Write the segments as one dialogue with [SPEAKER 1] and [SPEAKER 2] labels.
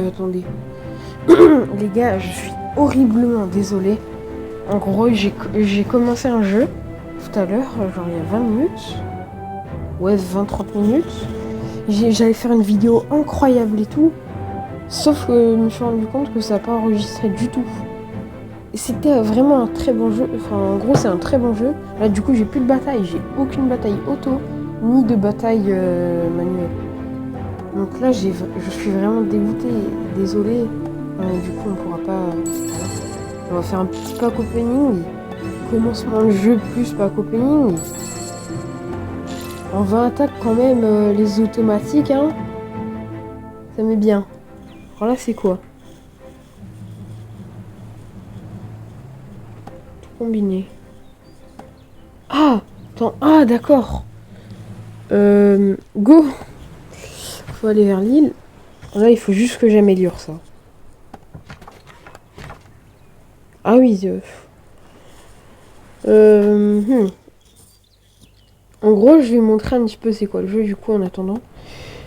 [SPEAKER 1] Attendez. Les gars, je suis horriblement désolée. En gros, j'ai commencé un jeu tout à l'heure, genre il y a 20 minutes. Ouais, 20-30 minutes. J'allais faire une vidéo incroyable et tout. Sauf que je me suis rendu compte que ça n'a pas enregistré du tout. Et c'était vraiment un très bon jeu. Enfin, en gros, c'est un très bon jeu. Là, du coup, j'ai plus de bataille. J'ai aucune bataille auto, ni de bataille manuelle. Donc là, je suis vraiment dégoûtée. Désolée. Du coup, on pourra pas... On va faire un petit pack opening. Commencement de jeu plus pack opening. On va attaquer quand même les automatiques, hein. Ça met bien. Alors là, c'est quoi? Tout combiné. Ah! Attends, ah, d'accord. Go! Faut aller vers l'île. Là, il faut juste que j'améliore ça. Ah oui. En gros, je vais montrer un petit peu c'est quoi le jeu du coup en attendant.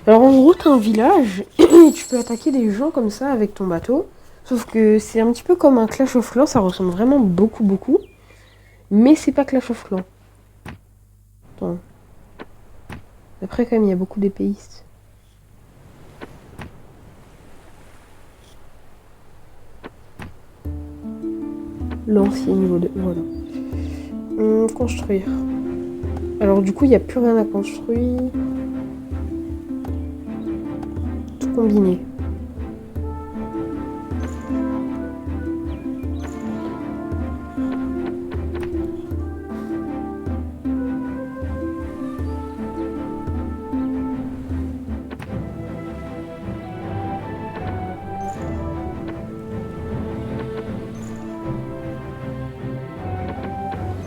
[SPEAKER 1] Alors en gros, t'as un village et tu peux attaquer des gens comme ça avec ton bateau. Sauf que c'est un petit peu comme un Clash of Clans, ça ressemble vraiment beaucoup. Mais c'est pas Clash of Clans. Attends. Après quand même, il y a beaucoup d'épéistes. L'ancien niveau 2, voilà. Construire. Alors du coup, il n'y a plus rien à construire. Tout combiné.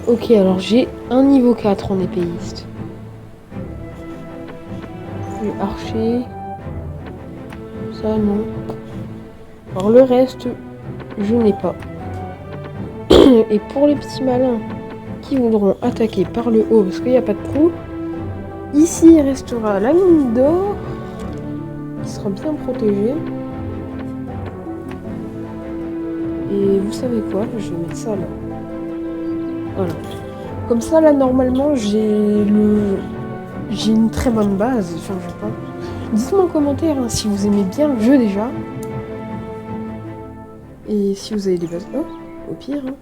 [SPEAKER 1] Ok, alors j'ai un niveau 4 en épéiste. Le archer. Ça, non. Alors le reste, je n'ai pas. Et pour les petits malins qui voudront attaquer par le haut, parce qu'il n'y a pas de trou, ici il restera la mine d'or, qui sera bien protégée. Et vous savez quoi? Je vais mettre ça là. Voilà. Comme ça, là, normalement, j'ai une très bonne base. Enfin, je pense. Dites-moi en commentaire hein, si vous aimez bien le jeu déjà. Et si vous avez des bases. Oh, au pire. Hein.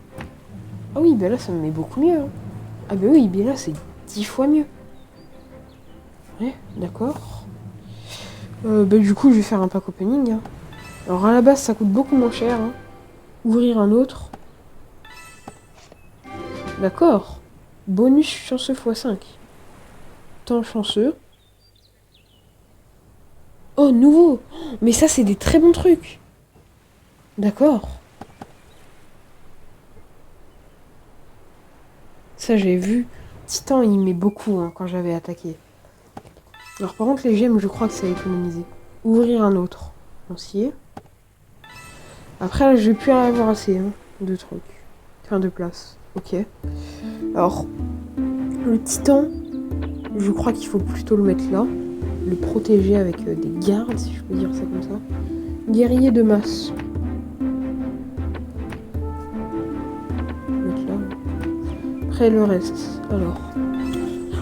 [SPEAKER 1] Ah oui, ben là, ça me met beaucoup mieux. Hein. Ah ben oui, ben là, c'est 10 fois mieux. Ouais, d'accord. Ben, du coup, je vais faire un pack opening. Hein. Alors, à la base, ça coûte beaucoup moins cher. Hein. Ouvrir un autre. D'accord. Bonus chanceux x5. Temps chanceux. Oh, nouveau. Mais ça, c'est des très bons trucs. D'accord. Ça, j'ai vu. Titan, il met beaucoup hein, quand j'avais attaqué. Alors, par contre, les gemmes, je crois que ça a économisé. Ouvrir un autre. On s'y est. Après, là, je vais plus avoir assez hein, de trucs. Enfin, de place. Ok. Alors, le titan, je crois qu'il faut plutôt le mettre là. Le protéger avec des gardes, si je peux dire ça comme ça. Guerrier de masse. Mettre là. Après, le reste. Alors.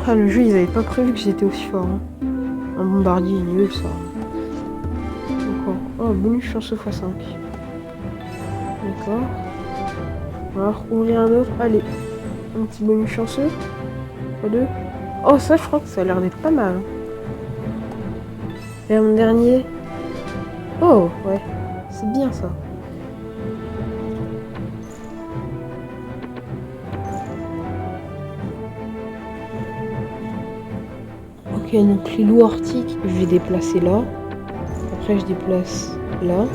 [SPEAKER 1] Ah, le jeu, ils avaient pas prévu que j'étais aussi fort. Hein. Un bombardier nul, ça. Encore. Oh, bonus chanceux x5. D'accord. Alors, ouvrir un autre. Allez. Un petit bonus chanceux. x2. Oh, ça, je crois que ça a l'air d'être pas mal. Et un dernier. Oh, ouais. C'est bien, ça. Ok, donc les loups arctiques, je vais déplacer là. Après, je déplace là.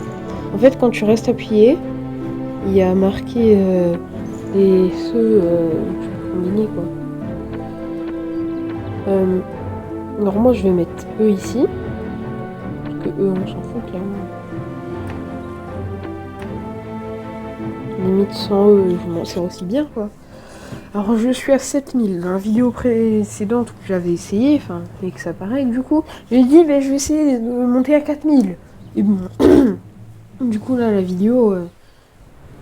[SPEAKER 1] En fait, quand tu restes appuyé, il y a marqué ceux que tu peux combiner, quoi. Alors moi, je vais mettre eux ici. Parce que eux, on s'en fout, clairement. Limite, sans eux, je m'en sers aussi bien, quoi. Alors, je suis à 7000. Dans la vidéo précédente que j'avais essayé, enfin, et que ça paraît, du coup, j'ai dit, ben, je vais essayer de monter à 4000. Et bon, du coup là la vidéo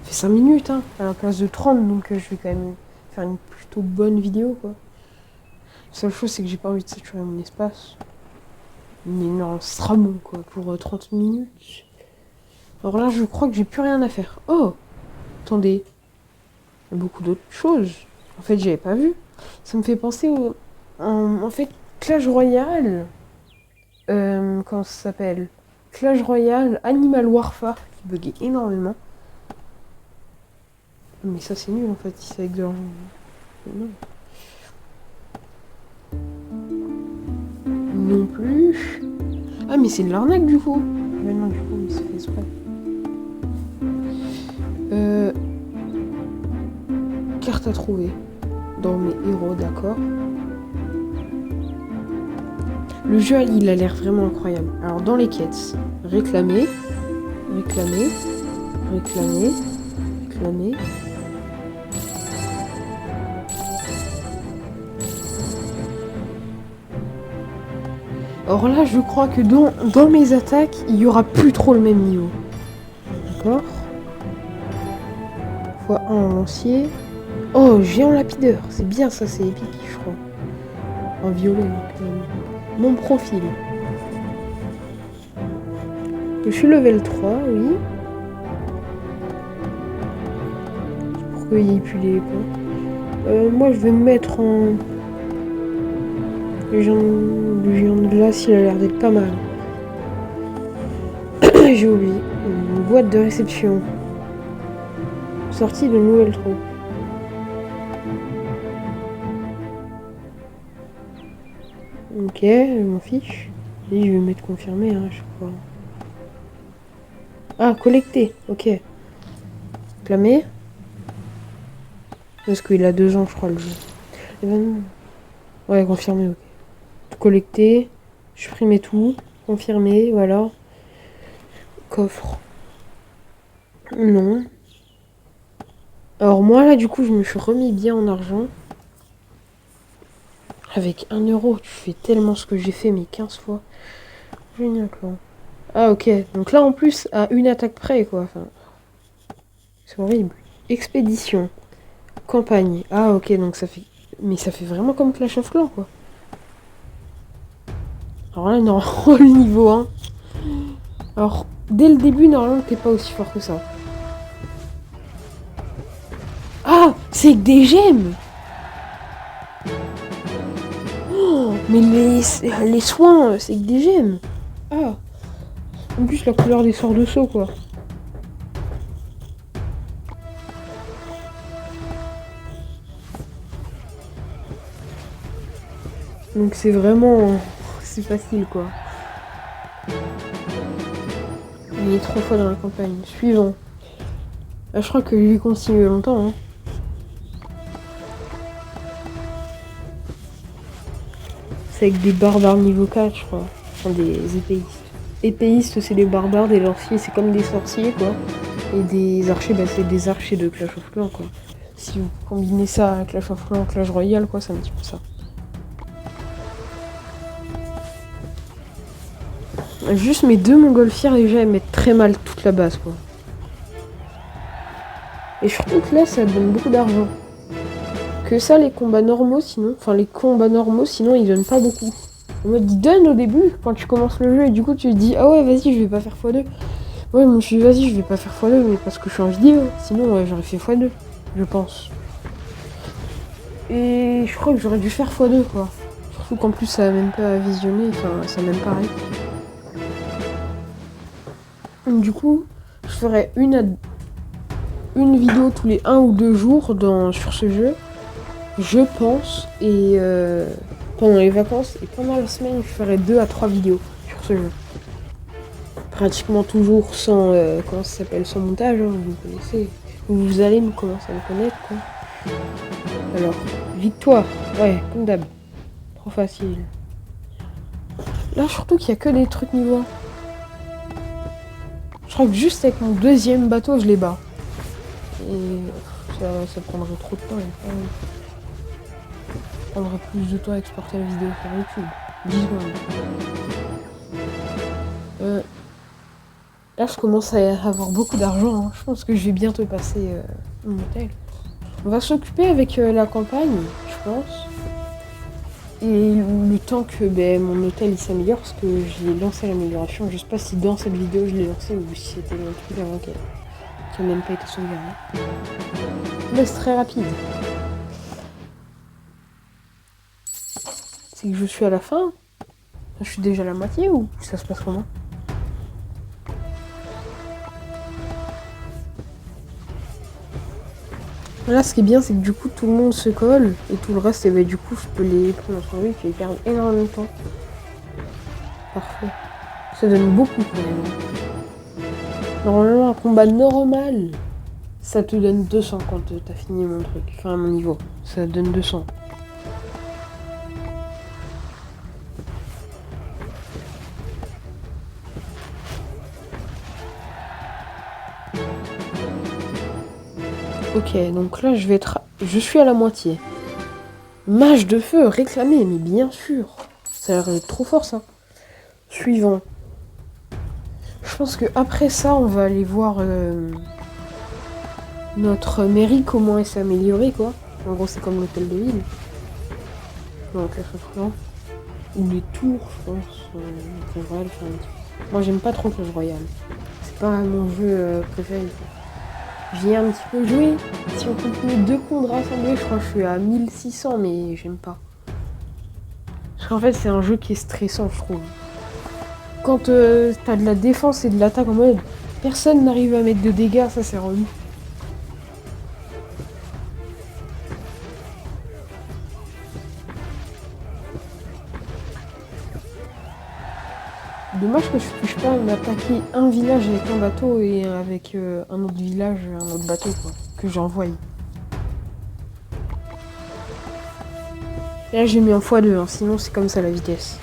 [SPEAKER 1] fait 5 minutes hein, à la place de 30, donc je vais quand même faire une plutôt bonne vidéo quoi. La seule chose c'est que j'ai pas envie de saturer mon espace. Mais non, ce sera bon quoi pour 30 minutes. Alors là je crois que j'ai plus rien à faire. Oh, attendez, il y a beaucoup d'autres choses. En fait j'avais pas vu. Ça me fait penser au... En fait Clash Royale. Comment ça s'appelle? Clash Royale, Animal Warfare, qui buguait énormément. Mais ça c'est nul en fait, si c'est avec de l'argent. Non. Non plus. Ah mais c'est de l'arnaque du coup. Mais non du coup, mais c'est fait exprès. Carte à trouver. Dans mes héros, d'accord. Le jeu, il a l'air vraiment incroyable. Alors dans les quêtes, réclamer, réclamer, réclamer, réclamer. Alors là, je crois que dans mes attaques, il y aura plus trop le même niveau. D'accord. Fois 1 en lancier. Oh, géant lapideur. C'est bien ça, c'est épique, je crois. En violet. Donc, mon profil. Je suis level 3, oui. Pourquoi il n'y a plus les points. Moi, je vais me mettre en... Le géant de glace, il a l'air d'être pas mal. J'ai oublié. Une boîte de réception. Sortie de nouvelles troupes. Ok, je m'en fiche. Et je vais mettre confirmé, hein, je crois. Ah, collecter, ok. Réclamer. Parce qu'il a 2 ans, je crois, le jeu. Événement. Ouais, confirmé, ok. Collecter. Supprimer tout. Confirmer, voilà. Coffre. Non. Alors moi, là, du coup, je me suis remis bien en argent. Avec 1 euro, tu fais tellement ce que j'ai fait, mais 15 fois. Génial, quoi. Ah, ok. Donc là, en plus, à une attaque près, quoi. Enfin, c'est horrible. Expédition. Campagne. Ah, ok, donc ça fait... Mais ça fait vraiment comme Clash of Clans, quoi. Alors là, non, le niveau 1. Alors, dès le début, normalement, t'es pas aussi fort que ça. Ah, c'est que des gemmes. Oh, mais les soins, c'est que des gemmes. Ah. En plus, la couleur des sorts de saut, quoi. Donc c'est vraiment... C'est facile, quoi. Il est 3 fois dans la campagne. Suivant. Là, je crois que je vais continuer longtemps, hein. C'est avec des barbares niveau 4, je crois. Enfin, des épéistes. Épéistes, c'est des barbares, des lanciers, c'est comme des sorciers, quoi. Et des archers, bah, c'est des archers de Clash of Clans, quoi. Si vous combinez ça à Clash of Clans, Clash Royale, quoi, c'est un petit peu ça. Juste mes 2 montgolfières, déjà, elles mettent très mal toute la base, quoi. Et surtout que là, ça donne beaucoup d'argent. Que ça, les combats normaux, sinon... Enfin, les combats normaux, sinon, ils donnent pas beaucoup. En mode, ils donnent au début, quand tu commences le jeu, et du coup, tu te dis, ah ouais, vas-y, je vais pas faire x2. Ouais, moi, je suis vas-y, je vais pas faire x2, mais parce que je suis en vidéo. Sinon, ouais, j'aurais fait x2, je pense. Et je crois que j'aurais dû faire x2, quoi. Surtout qu'en plus, ça a même pas à visionner, enfin, ça a même pas arrêté. Du coup, je ferai une vidéo tous les 1 ou 2 jours sur ce jeu, je pense, et pendant les vacances et pendant la semaine, je ferai 2 à 3 vidéos sur ce jeu. Pratiquement toujours sans, comment ça s'appelle, sans montage, hein, vous connaissez. Vous allez me commencer à me connaître, quoi. Alors, victoire, ouais, comme d'hab. Trop facile. Là, surtout qu'il y a que des trucs niveau 1. Je crois que juste avec mon 2e bateau, je les bats. Et ça prendrait trop de temps. Ça prendrait plus de temps à exporter la vidéo sur YouTube. 10 secondes. Là, je commence à avoir beaucoup d'argent. Hein. Je pense que je vais bientôt passer mon hôtel. On va s'occuper avec la campagne, je pense. Et le temps que mon hôtel il s'améliore, parce que j'ai lancé l'amélioration. Je sais pas si dans cette vidéo je l'ai lancé ou si c'était un truc avant qui a même pas été sauvegardé. Mais c'est très rapide. C'est que je suis à la fin. Je suis déjà à la moitié ou ça se passe comment? Là, ce qui est bien, c'est que du coup, tout le monde se colle et tout le reste, et ben, du coup, je peux les prendre en survie qui perdent énormément de temps. Parfait. Ça donne beaucoup quand même. Normalement, un combat normal, ça te donne 200 quand t'as fini mon truc. Enfin, mon niveau. Ça donne 200. Ok, donc là, je suis à la moitié. Mage de feu, réclamé, mais bien sûr. Ça a l'air d'être trop fort, ça. Suivant. Je pense que après ça, on va aller voir notre mairie, comment elle s'est améliorée, quoi. En gros, c'est comme l'hôtel de ville. Donc, ou les tours, je pense. Clash Royale, enfin, moi, j'aime pas trop Clash Royale. C'est pas mon jeu préféré. J'y ai un petit peu joué. Si on compte mes deux comptes rassemblés, je crois que je suis à 1600, mais j'aime pas. Parce qu'en fait, c'est un jeu qui est stressant, je trouve. Quand t'as de la défense et de l'attaque en mode personne n'arrive à mettre de dégâts, ça c'est relou. Dommage que je puisse pas m'attaquer un village avec un bateau et avec un autre village, un autre bateau quoi, que j'envoie. Là j'ai mis en x2, hein, sinon c'est comme ça la vitesse.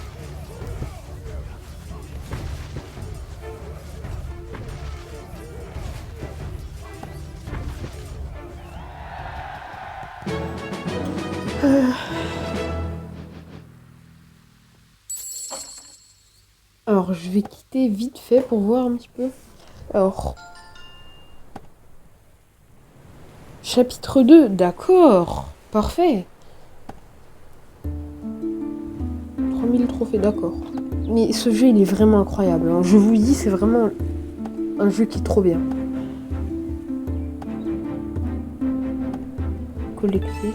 [SPEAKER 1] Alors je vais quitter vite fait pour voir un petit peu. Alors. Chapitre 2, d'accord. Parfait. 3000 trophées, d'accord. Mais ce jeu, il est vraiment incroyable. Hein. Je vous le dis, c'est vraiment un jeu qui est trop bien. Collecter.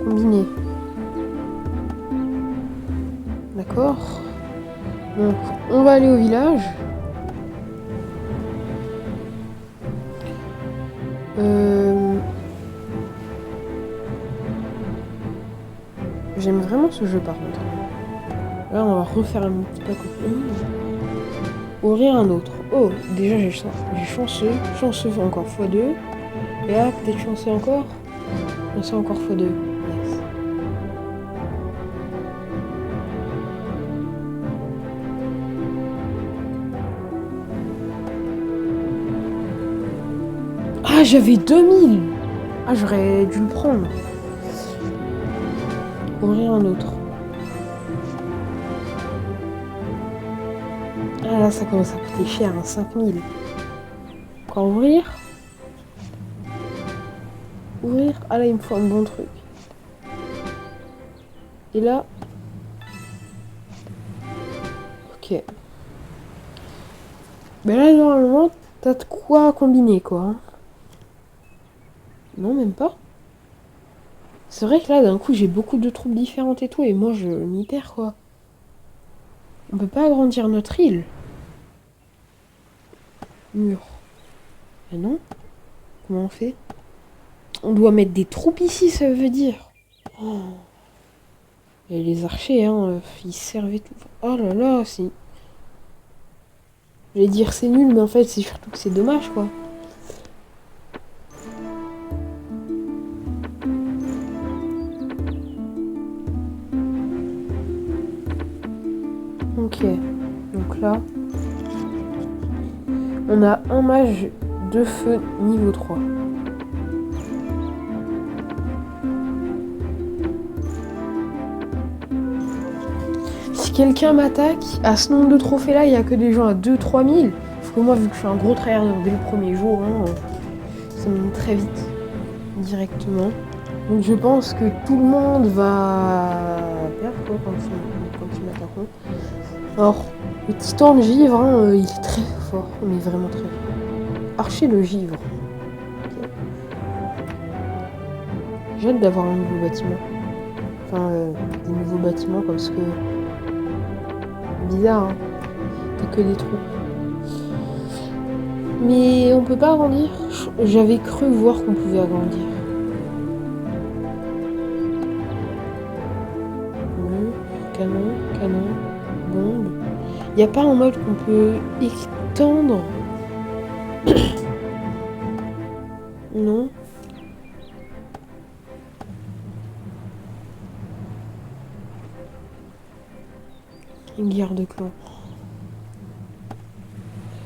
[SPEAKER 1] Combiner. D'accord. Donc, on va aller au village. J'aime vraiment ce jeu par contre. Là, on va refaire un petit pack au ouvrir un autre. Oh, déjà j'ai chanceux. Chanceux encore x2. Et là, peut-être chanceux encore. Chanceux encore x2. Yes. Ah, j'avais 2000. Ah, j'aurais dû le prendre. Ouvrir un autre. Ah là, ça commence à coûter cher, hein, 5000. Encore ouvrir. Ouvrir. Ah là, il me faut un bon truc. Et là. Ok. Mais là, normalement, t'as de quoi combiner, quoi. Hein. Non, même pas. C'est vrai que là, d'un coup, j'ai beaucoup de troupes différentes et tout, et moi, je m'y perds, quoi. On peut pas agrandir notre île. Mur. Ah non? Comment on fait? On doit mettre des troupes ici, ça veut dire. Oh. Et les archers, hein, ils servaient tout. Oh là là, c'est... Je vais dire c'est nul, mais en fait, c'est surtout que c'est dommage, quoi. Ok, donc là, on a un mage de feu niveau 3. quelqu'un m'attaque, à ce nombre de trophées là, il n'y a que des gens à 2-3 000. Parce que moi, vu que je suis un gros tryhard dès le premier jour, hein, ça me monte très vite, directement. Donc je pense que tout le monde va perdre quoi, quand ils m'attaqueront. Alors, le titan de givre, hein, il est très fort, mais vraiment très fort. Archer le givre. Okay. J'ai hâte d'avoir un nouveau bâtiment. Enfin, des nouveaux bâtiments parce que... Bizarre, hein. T'as que des trous. Mais on peut pas agrandir. J'avais cru voir qu'on pouvait agrandir. Canon, bombe. Il n'y a pas un mode qu'on peut étendre. Non. Une guerre de clan.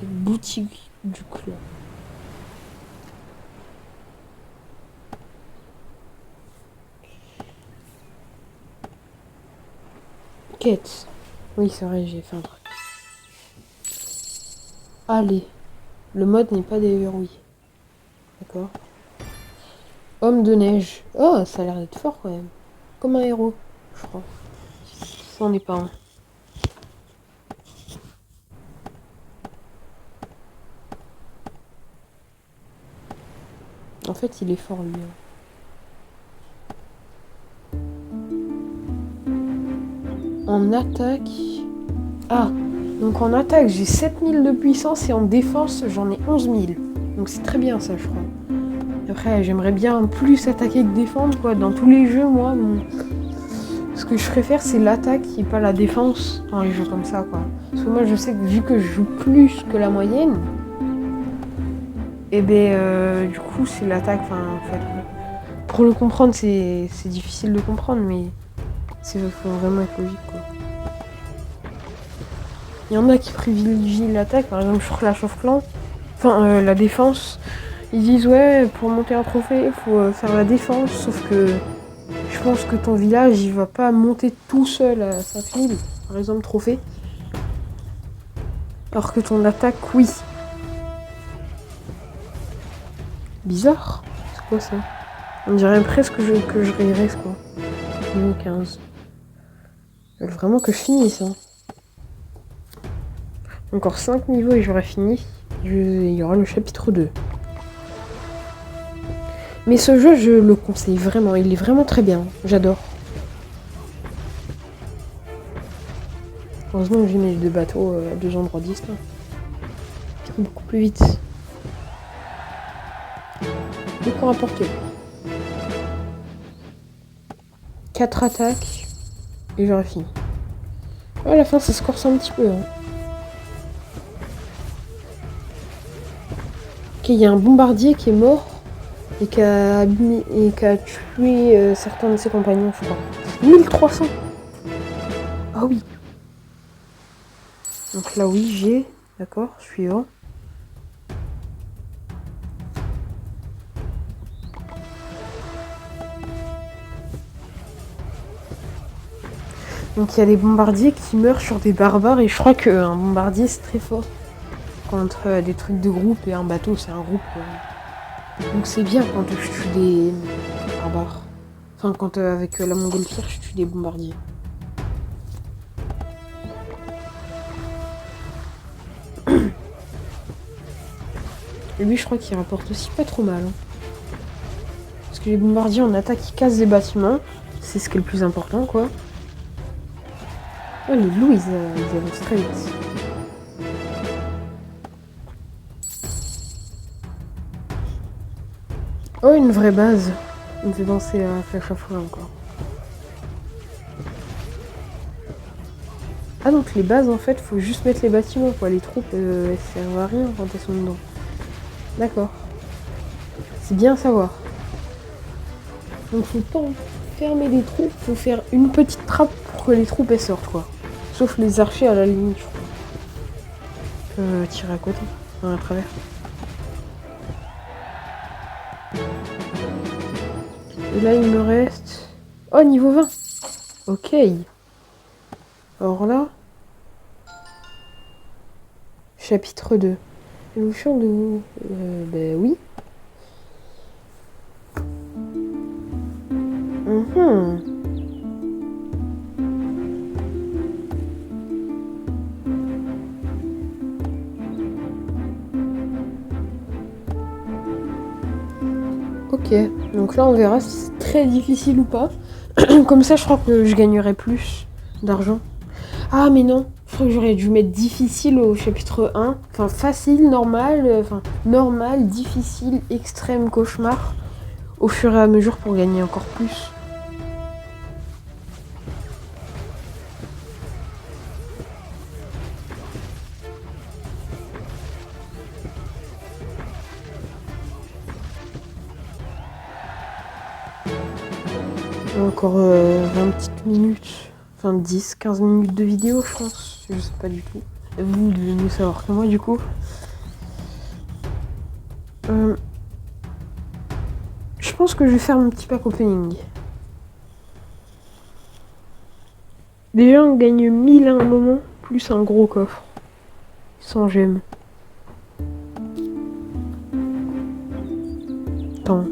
[SPEAKER 1] Boutique du clan. Quête. Oui, c'est vrai, j'ai fait un truc. Allez. Le mode n'est pas déverrouillé. D'accord. Homme de neige. Oh, ça a l'air d'être fort quand même. Comme un héros, je crois. Ça n'en est pas un. En fait, il est fort lui. En attaque... Ah, donc en attaque, j'ai 7000 de puissance et en défense, j'en ai 11 000. Donc c'est très bien ça, je crois. Après, j'aimerais bien plus attaquer que défendre, quoi. Dans tous les jeux, moi, ce que je préfère, c'est l'attaque et pas la défense dans les jeux comme ça, quoi. Parce que moi, je sais que vu que je joue plus que la moyenne, et ben, du coup, c'est l'attaque. Enfin, en fait, pour le comprendre, c'est difficile de comprendre, mais c'est faut vraiment être logique, quoi. Il y en a qui privilégient l'attaque, par exemple sur Clash of Clans, enfin la défense. Ils disent ouais, pour monter un trophée, il faut faire la défense, sauf que je pense que ton village, il va pas monter tout seul à 5000, par exemple, trophée. Alors que ton attaque, oui. Bizarre. C'est quoi ça? On dirait presque que je régresse, quoi. Niveau 15. Ils veulent vraiment que je finisse, hein. Encore 5 niveaux et j'aurai fini. Il y aura le chapitre 2. Mais ce jeu, je le conseille vraiment. Il est vraiment très bien. J'adore. Heureusement que j'ai mis les deux bateaux à deux endroits distincts. Qui vont beaucoup plus vite. Deux points à porter. 4 attaques. Et j'aurai fini. À la fin, ça se corse un petit peu. Hein. Ok, il y a un bombardier qui est mort. Et qui a tué certains de ses compagnons, je crois. 1300. Ah oui. Donc là, oui, j'ai. D'accord, suivant. Donc il y a des bombardiers qui meurent sur des barbares. Et je crois qu'un bombardier, c'est très fort. Contre des trucs de groupe. Et un bateau, c'est un groupe. Donc c'est bien quand je tue des barbares. Enfin, quand avec la montgolfière, je tue des bombardiers. Et lui, je crois qu'il rapporte aussi pas trop mal. Hein. Parce que les bombardiers en attaque, ils cassent des bâtiments. C'est ce qui est le plus important, quoi. Oh, les loups, ils avancent très vite. Oh, une vraie base. Il me fait penser à Clash of Clans encore. Ah, donc les bases, en fait, faut juste mettre les bâtiments, quoi. Les troupes, elles servent à rien quand elles sont dedans. D'accord. C'est bien à savoir. Donc faut pas fermer les troupes, faut faire une petite trappe pour que les troupes elles sortent, quoi. Sauf les archers à la limite, je crois. Tirer à côté, à travers. Et là il me reste... Oh, niveau 20. Ok. Alors là, chapitre 2. Évolution de... ben oui. Ok, donc là on verra si c'est très difficile ou pas. Comme ça je crois que je gagnerai plus d'argent. Ah mais non, je crois que j'aurais dû mettre difficile au chapitre 1. Enfin facile, normal, normal, difficile, extrême, cauchemar. Au fur et à mesure pour gagner encore plus. Encore 20 petites minutes. Enfin 10, 15 minutes de vidéo je pense. Je sais pas du tout. Vous devez mieux savoir que moi du coup. Je pense que je vais faire mon petit pack opening. Déjà on gagne 1000 à un moment, plus un gros coffre. Sans gemmes. Attends.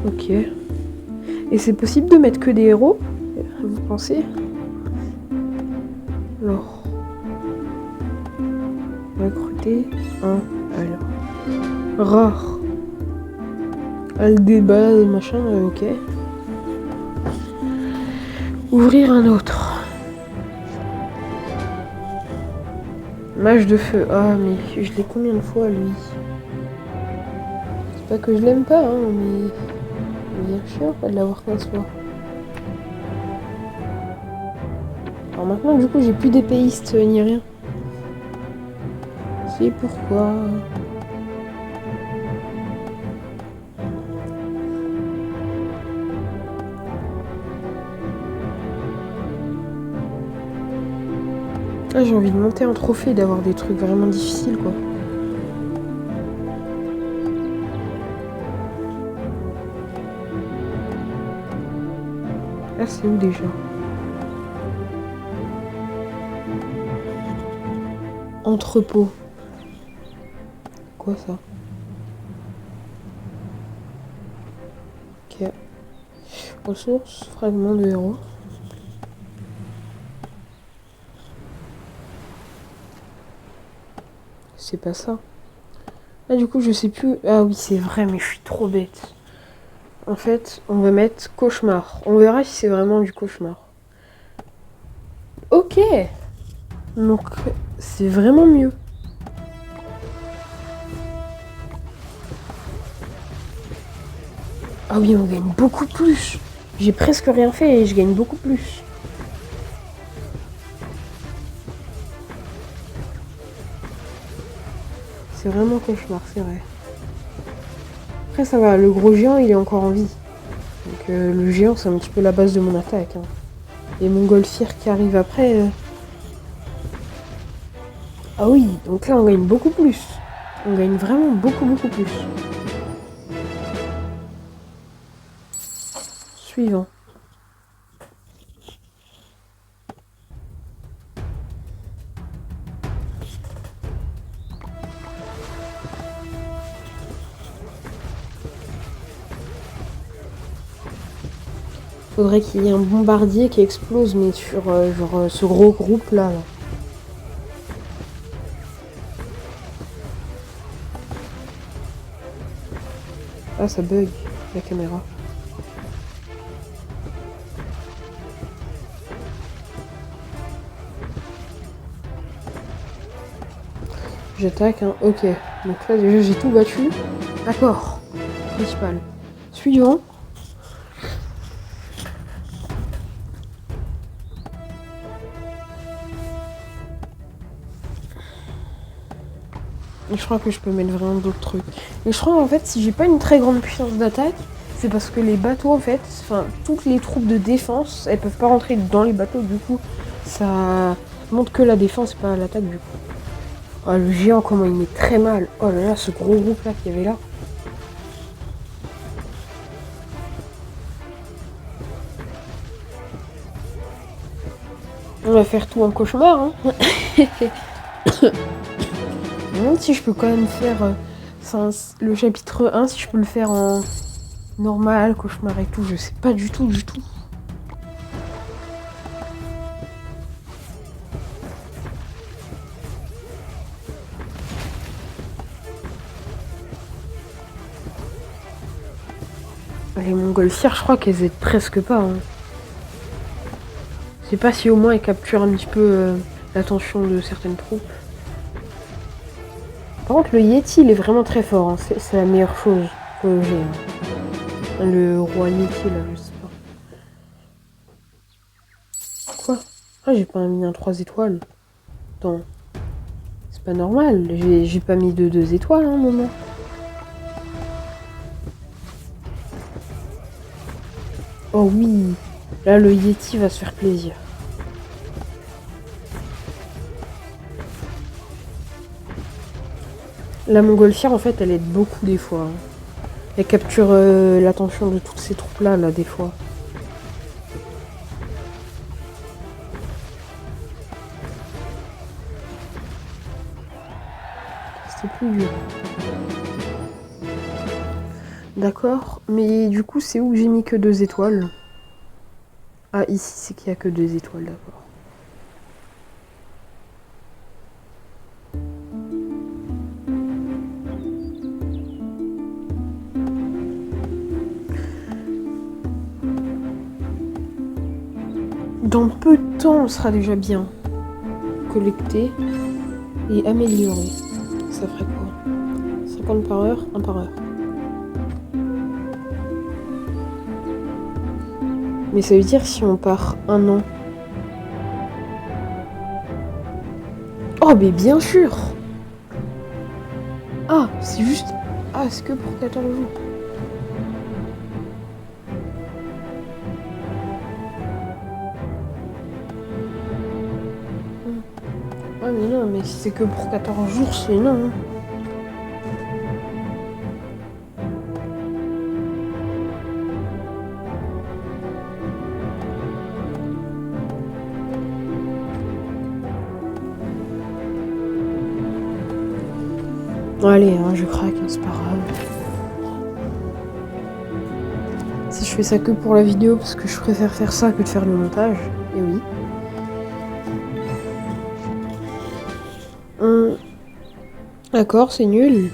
[SPEAKER 1] Ok. Et c'est possible de mettre que des héros? Vous pensez? Alors. Recruter un. Alors. Rare. Aldéba, machin, ok. Ouvrir un autre. Mage de feu. Ah, mais je l'ai combien de fois, lui? C'est pas que je l'aime pas, hein, mais... bien chiant, pas de l'avoir 15 fois. Alors maintenant, du coup, j'ai plus d'épéistes ni rien. C'est pourquoi... Ah, j'ai envie de monter un trophée et d'avoir des trucs vraiment difficiles, quoi. Là, c'est où déjà? Entrepôt. Quoi ça? Ok. Ressources, fragments de héros. C'est pas ça. Ah, du coup, je sais plus. Ah oui, c'est vrai, mais je suis trop bête. En fait, on va mettre cauchemar. On verra si c'est vraiment du cauchemar. Ok. Donc, c'est vraiment mieux. Ah oui, on gagne beaucoup plus. J'ai presque rien fait et je gagne beaucoup plus. C'est vraiment cauchemar, c'est vrai. Après, ça va, le gros géant, il est encore en vie. Donc, le géant, c'est un petit peu la base de mon attaque. Hein. Et mon Golfir qui arrive après... Ah oui, donc là, on gagne beaucoup plus. On gagne vraiment beaucoup, beaucoup plus. Suivant. Faudrait qu'il y ait un bombardier qui explose, mais sur genre ce gros groupe là. Ah, ça bug la caméra. J'attaque, hein. Ok. Donc là déjà j'ai tout battu. D'accord. Principal. Suivant. Et je crois que je peux mettre vraiment d'autres trucs. Et je crois en fait si j'ai pas une très grande puissance d'attaque, c'est parce que les bateaux en fait, enfin toutes les troupes de défense, elles peuvent pas rentrer dans les bateaux, du coup ça montre que la défense et pas l'attaque du coup. Oh le géant comment il met très mal. Oh là là ce gros groupe là qu'il y avait là. On va faire tout en cauchemar, hein. Même si je peux quand même faire le chapitre 1, si je peux le faire en normal, cauchemar et tout, je sais pas du tout. Les montgolfières, je crois qu'elles aident presque pas. Hein. Je sais pas si au moins elles capturent un petit peu l'attention de certaines troupes. Par contre, le Yeti, il est vraiment très fort. Hein. C'est la meilleure chose que j'ai. Hein. Le roi Yeti, là, je sais pas. Quoi? Ah, j'ai pas mis un 3 étoiles. Attends. C'est pas normal. J'ai pas mis de 2 étoiles, hein, moment. Oh oui. Là, le Yeti va se faire plaisir. La montgolfière, en fait, elle aide beaucoup des fois. Hein. Elle capture l'attention de toutes ces troupes-là, là, des fois. C'est plus dur. D'accord, mais du coup, c'est où que j'ai mis que 2 étoiles? Ah, ici, c'est qu'il y a que 2 étoiles, d'accord. Dans peu de temps, on sera déjà bien collecté et amélioré. Ça ferait quoi? 50 par heure, 1 par heure. Mais ça veut dire si on part 1 an. Oh, mais bien sûr! Ah, c'est juste... Ah, c'est que pour 14 jours. Ouais, mais non, mais si c'est que pour 14 jours, c'est non. Hein. Allez, hein, je craque, hein, c'est pas grave. Si je fais ça que pour la vidéo, parce que je préfère faire ça que de faire le montage, et oui. D'accord, c'est nul.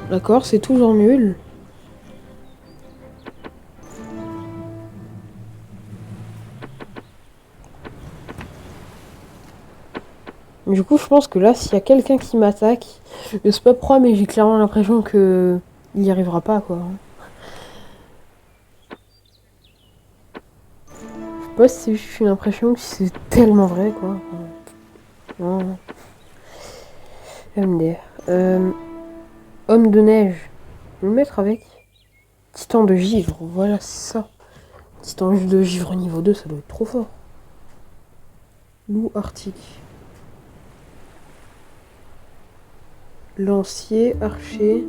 [SPEAKER 1] D'accord, c'est toujours nul. Du coup, je pense que là, s'il y a quelqu'un qui m'attaque, c'est pas pro, mais j'ai clairement l'impression que il y arrivera pas, quoi. Je sais pas si c'est juste une impression que c'est tellement vrai, quoi. Non. MDR. Homme de neige. Je vais le mettre avec. Titan de givre, voilà, c'est ça. Titan de givre niveau 2, ça doit être trop fort. Loup arctique. Lancier, archer.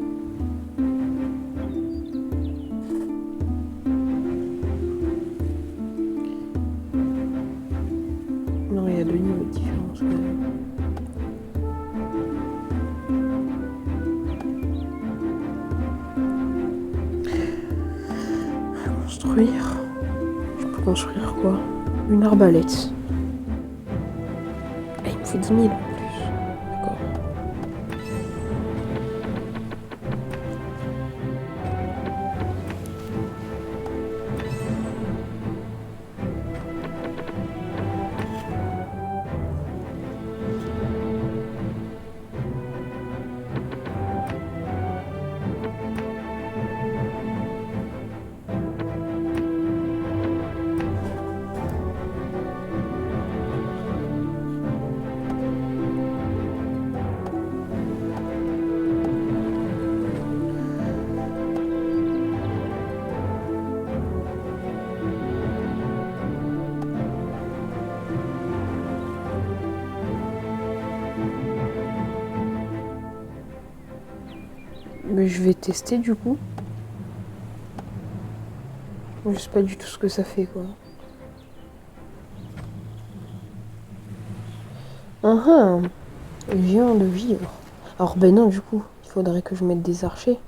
[SPEAKER 1] Non, il y a 2 niveaux de différence quand même. Construire. Je peux construire quoi? Une arbalète. Ah, il me faut 10 000 en plus. D'accord. Mais je vais tester du coup. Je sais pas du tout ce que ça fait quoi. Ah, il vient de vivre. Alors ben non, du coup, il faudrait que je mette des archers.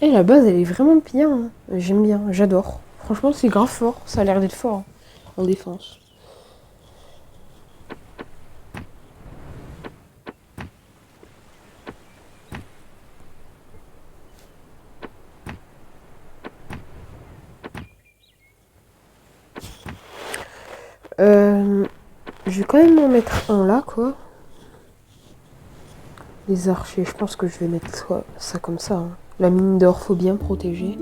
[SPEAKER 1] Et la base, elle est vraiment bien. Hein. J'aime bien, j'adore. Franchement, c'est grave fort. Ça a l'air d'être fort hein, en défense. Je vais quand même en mettre un là, quoi. Les archers, je pense que je vais mettre ça comme ça. Hein. La mine d'or, faut bien protéger.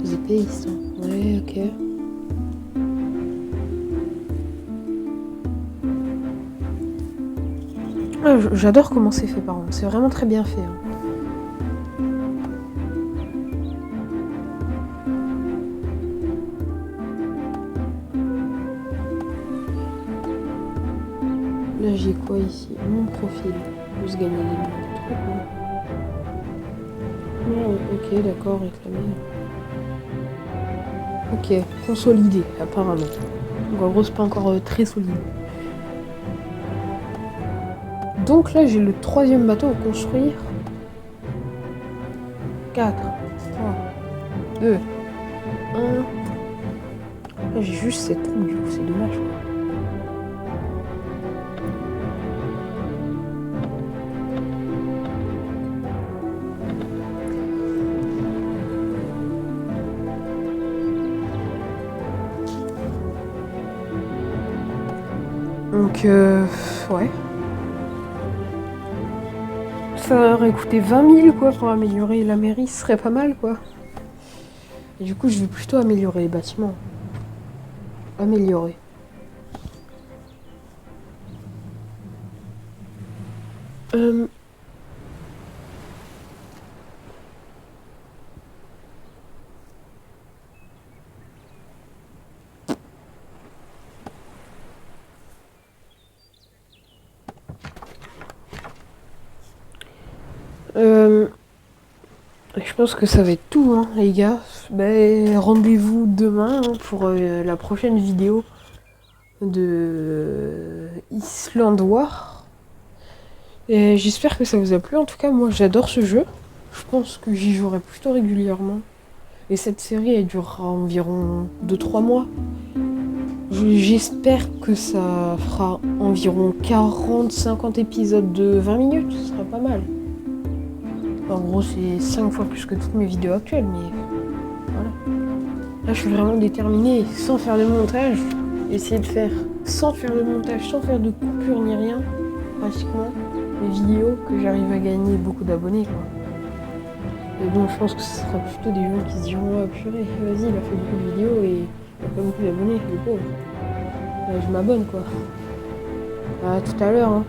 [SPEAKER 1] Les épées, ils sont... Ouais, ok. Ah, j'adore comment c'est fait, par contre. C'est vraiment très bien fait. Hein. Là, j'ai quoi ici? Mon profil. Juste gagner des minutes. Trop cool. Oh, ok, d'accord, réclamer. Ok, consolidé, apparemment. Donc en gros, c'est pas encore très solide. Donc là, j'ai le 3e bateau à construire. 4, 3, 2, 1. Là, j'ai juste cette troupe, du coup, c'est dommage. Quoi. Donc, ouais. Ça aurait coûté 20 000 quoi pour améliorer la mairie, ce serait pas mal quoi. Et du coup, je vais plutôt améliorer les bâtiments. Améliorer. Euh... Je pense que ça va être tout, hein, les gars. Ben, rendez-vous demain hein, pour la prochaine vidéo de Island War. Et j'espère que ça vous a plu. En tout cas, moi, j'adore ce jeu. Je pense que j'y jouerai plutôt régulièrement. Et cette série, elle durera environ 2-3 mois. J'espère que ça fera environ 40-50 épisodes de 20 minutes. Ce sera pas mal. En gros, c'est 5 fois plus que toutes mes vidéos actuelles, mais voilà. Là, je suis vraiment déterminée, sans faire de montage, essayer de faire sans faire de montage, sans faire de coupure ni rien, pratiquement, les vidéos que j'arrive à gagner beaucoup d'abonnés, quoi. Et donc, je pense que ce sera plutôt des gens qui se diront, oh purée, vas-y, il a fait beaucoup de vidéos et il a pas beaucoup d'abonnés, le pauvre. Je m'abonne, quoi. À tout à l'heure, hein.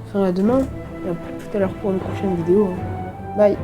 [SPEAKER 1] Enfin, à demain, et à tout à l'heure pour une prochaine vidéo. Hein. Bye.